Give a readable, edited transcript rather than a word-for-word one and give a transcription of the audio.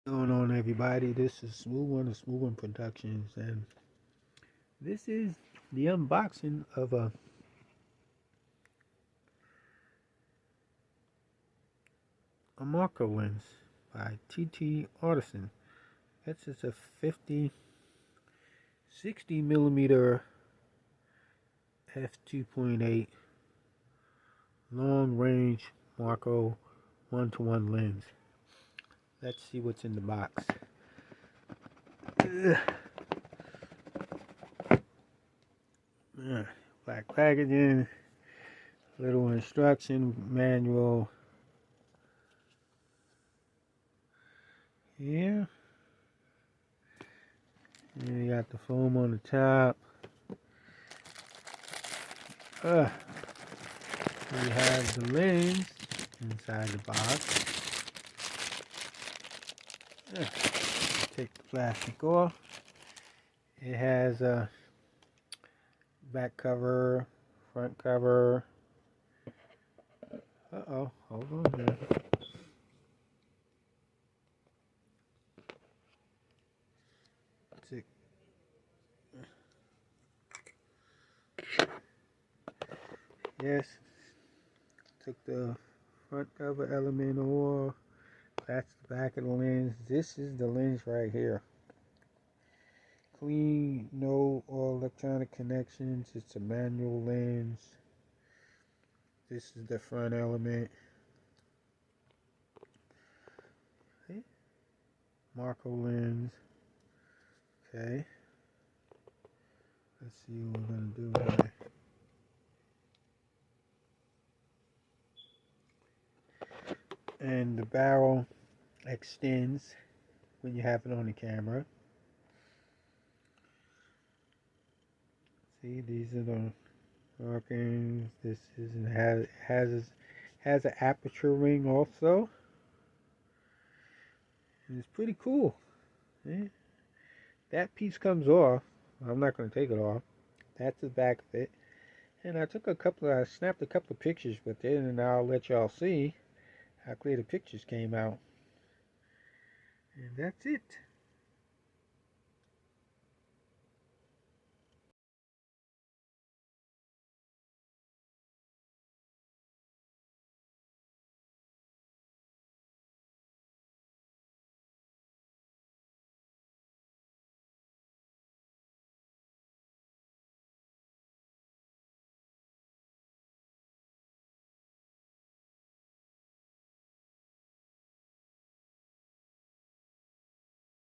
What's going on, everybody? This is Smooth One of Smooth One Productions, and this is the unboxing of a macro lens by 7artisana. This is a 60 millimeter f2.8 long range macro 1-to-1 lens. Let's see what's in the box. Black packaging, little instruction manual. Yeah. And you got the foam on the top. We have the lens inside the box. Take the plastic off. It has a back cover, front cover. Hold on here. Yes, took the front cover element off. That's the back of the lens. This is the lens right here. Clean, no electronic connections. It's a manual lens. This is the front element. Okay. Macro lens. Okay. Let's see what we're going to do here. And the barrel extends when you have it on the camera. See, these are the markings. This has an aperture ring also. And it's pretty cool. See? That piece comes off. I'm not going to take it off. That's the back of it. And I snapped a couple of pictures with it, and I'll let y'all see how clear the pictures came out. And that's it.